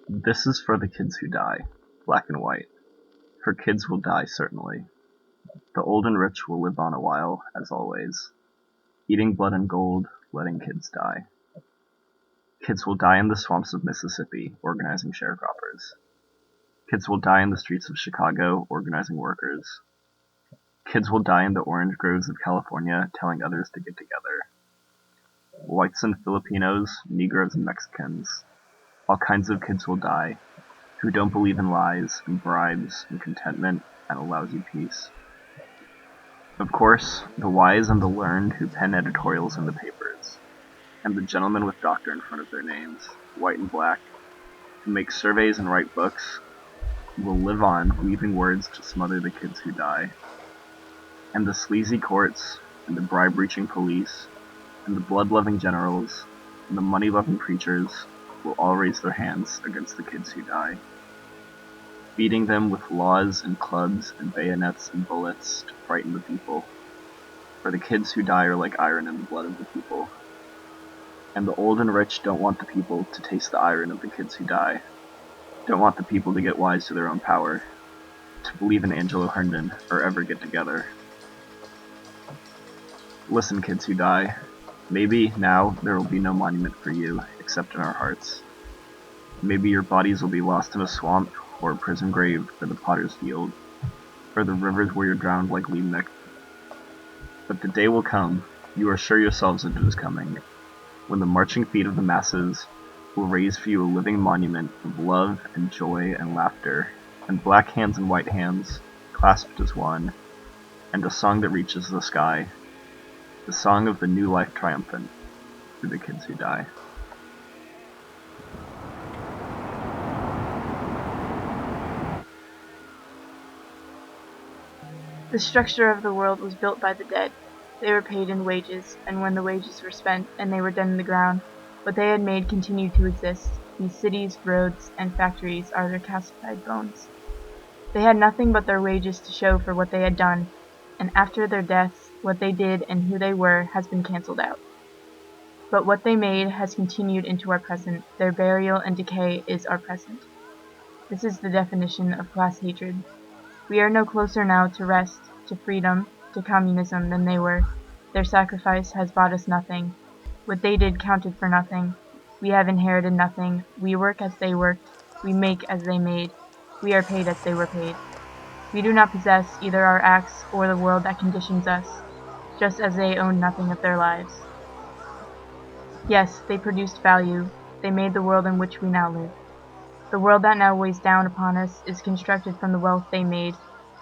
This is for the kids who die, black and white. For kids will die, certainly. The old and rich will live on a while, as always. Eating blood and gold, letting kids die. Kids will die in the swamps of Mississippi, organizing sharecroppers. Kids will die in the streets of Chicago, organizing workers. Kids will die in the orange groves of California, telling others to get together. Whites and Filipinos, Negroes and Mexicans. All kinds of kids will die, who don't believe in lies and bribes and contentment and a lousy peace. Of course, the wise and the learned who pen editorials in the papers, and the gentlemen with doctor in front of their names, white and black, who make surveys and write books, will live on, weaving words to smother the kids who die. And the sleazy courts, and the bribe-reaching police, and the blood-loving generals, and the money-loving preachers will all raise their hands against the kids who die, beating them with laws and clubs and bayonets and bullets to frighten the people. For the kids who die are like iron in the blood of the people. And the old and rich don't want the people to taste the iron of the kids who die, don't want the people to get wise to their own power, to believe in Angelo Herndon, or ever get together. Listen, kids who die. Maybe now there will be no monument for you, except in our hearts. Maybe your bodies will be lost in a swamp, or a prison grave, or the potter's field, or the rivers where you're drowned like Liebknecht. But the day will come, you are sure yourselves that it is coming, when the marching feet of the masses will raise for you a living monument of love and joy and laughter, and black hands and white hands, clasped as one, and a song that reaches the sky, the song of the new life triumphant for the kids who die. The structure of the world was built by the dead. They were paid in wages, and when the wages were spent and they were done in the ground, what they had made continued to exist. These cities, roads, and factories are their calcified bones. They had nothing but their wages to show for what they had done, and after their deaths, what they did and who they were has been cancelled out. But what they made has continued into our present. Their burial and decay is our present. This is the definition of class hatred. We are no closer now to rest, to freedom, to communism than they were. Their sacrifice has bought us nothing. What they did counted for nothing. We have inherited nothing. We work as they worked. We make as they made. We are paid as they were paid. We do not possess either our acts or the world that conditions us, just as they own nothing of their lives. Yes, they produced value. They made the world in which we now live. The world that now weighs down upon us is constructed from the wealth they made,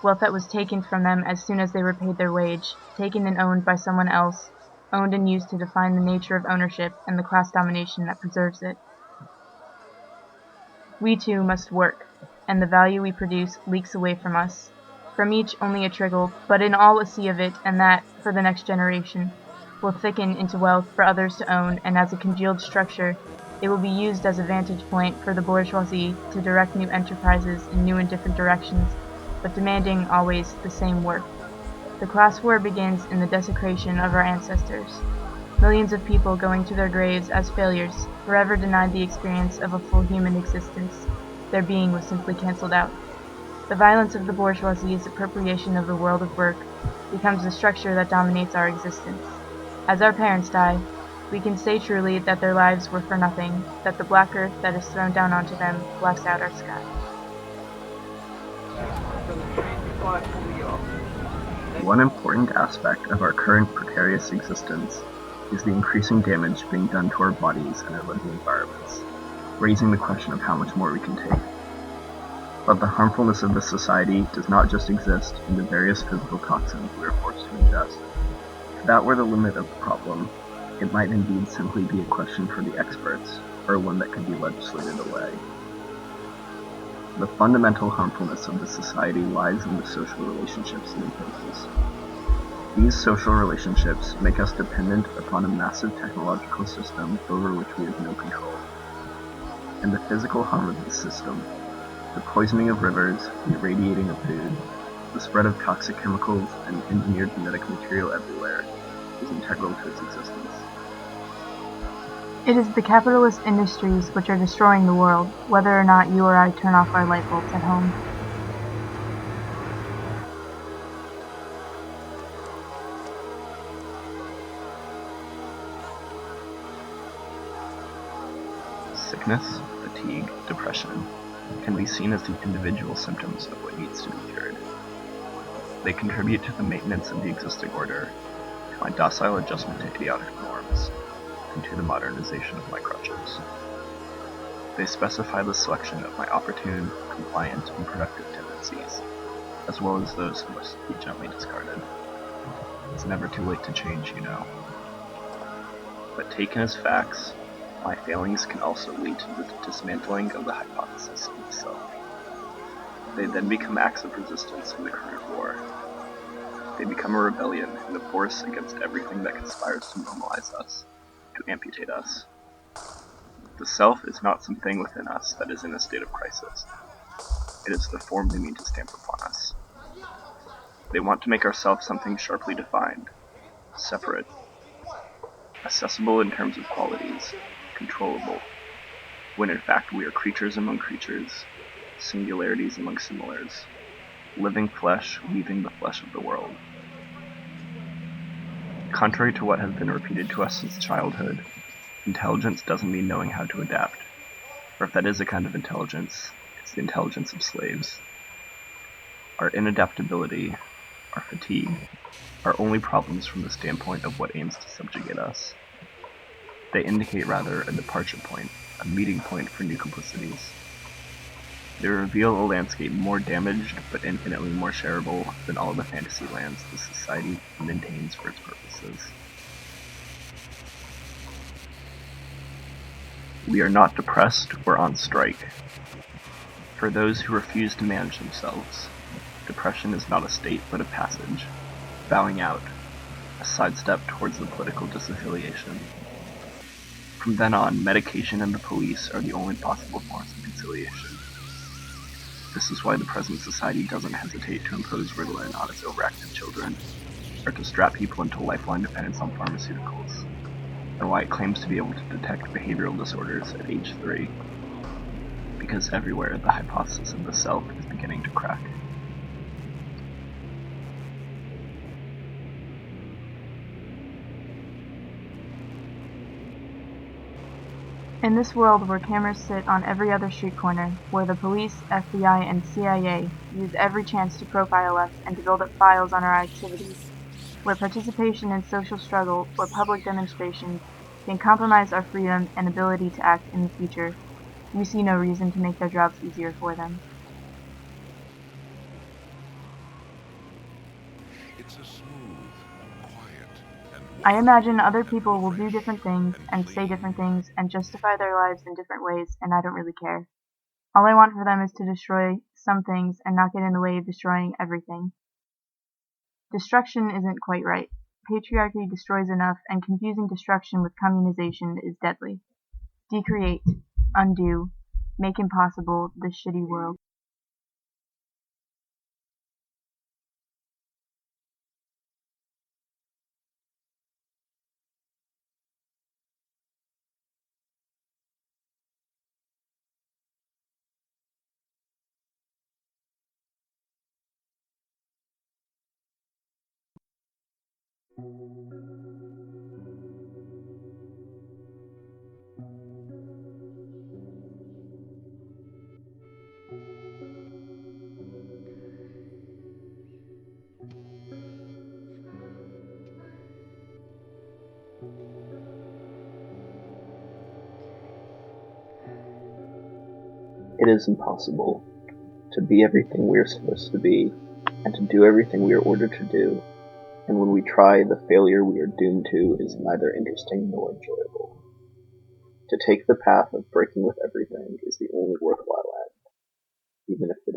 wealth that was taken from them as soon as they were paid their wage, taken and owned by someone else, owned and used to define the nature of ownership and the class domination that preserves it. We too must work, and the value we produce leaks away from us. From each only a trickle, but in all a sea of it, and that, for the next generation, will thicken into wealth for others to own, and as a congealed structure, it will be used as a vantage point for the bourgeoisie to direct new enterprises in new and different directions, but demanding always the same work. The class war begins in the desecration of our ancestors. Millions of people going to their graves as failures, forever denied the experience of a full human existence. Their being was simply cancelled out. The violence of the bourgeoisie's appropriation of the world of work becomes the structure that dominates our existence. As our parents die, we can say truly that their lives were for nothing, that the black earth that is thrown down onto them blacks out our sky. One important aspect of our current precarious existence is the increasing damage being done to our bodies and our living environments, raising the question of how much more we can take. But the harmfulness of this society does not just exist in the various physical toxins we are forced to ingest. If that were the limit of the problem, it might indeed simply be a question for the experts, or one that could be legislated away. The fundamental harmfulness of the society lies in the social relationships it imposes. These social relationships make us dependent upon a massive technological system over which we have no control. And the physical harm of this system, the poisoning of rivers, the irradiating of food, the spread of toxic chemicals and engineered genetic material everywhere, is integral to its existence. It is the capitalist industries which are destroying the world, whether or not you or I turn off our light bulbs at home. Sickness, fatigue, depression can be seen as the individual symptoms of what needs to be cured. They contribute to the maintenance of the existing order, to my docile adjustment to idiotic norms, and to the modernization of my crutches. They specify the selection of my opportune, compliant, and productive tendencies, as well as those who must be gently discarded. It's never too late to change, you know. But taken as facts, my failings can also lead to the dismantling of the hypothesis of the self. They then become acts of resistance in the current war. They become a rebellion and a force against everything that conspires to normalize us, to amputate us. The self is not something within us that is in a state of crisis. It is the form they mean to stamp upon us. They want to make ourselves something sharply defined, separate, accessible in terms of qualities, controllable, when in fact we are creatures among creatures, singularities among similars, living flesh weaving the flesh of the world. Contrary to what has been repeated to us since childhood, intelligence doesn't mean knowing how to adapt. Or if that is a kind of intelligence, it's the intelligence of slaves. Our inadaptability, our fatigue, are only problems from the standpoint of what aims to subjugate us. They indicate rather a departure point, a meeting point for new complicities. They reveal a landscape more damaged but infinitely more shareable than all the fantasy lands the society maintains for its purposes. We are not depressed or on strike. For those who refuse to manage themselves, depression is not a state but a passage, bowing out, a sidestep towards the political disaffiliation. From then on, medication and the police are the only possible forms of conciliation. This is why the present society doesn't hesitate to impose Ritalin on its overactive children, or to strap people into lifelong dependence on pharmaceuticals, and why it claims to be able to detect behavioral disorders at age 3. Because everywhere the hypothesis of the self is beginning to crack. In this world where cameras sit on every other street corner, where the police, FBI, and CIA use every chance to profile us and to build up files on our activities, where participation in social struggle or public demonstrations can compromise our freedom and ability to act in the future, we see no reason to make their jobs easier for them. It's a smooth, quiet, and I imagine other and people will do refreshing different things and say clean. different things and justify their lives in different ways, and I don't really care. All I want for them is to destroy some things and not get in the way of destroying everything. Destruction isn't quite right. Patriarchy destroys enough, and confusing destruction with communization is deadly. Decreate, undo, make impossible this shitty world. It is impossible to be everything we are supposed to be, and to do everything we are ordered to do, and when we try, the failure we are doomed to is neither interesting nor enjoyable. To take the path of breaking with everything is the only worthwhile end, even if it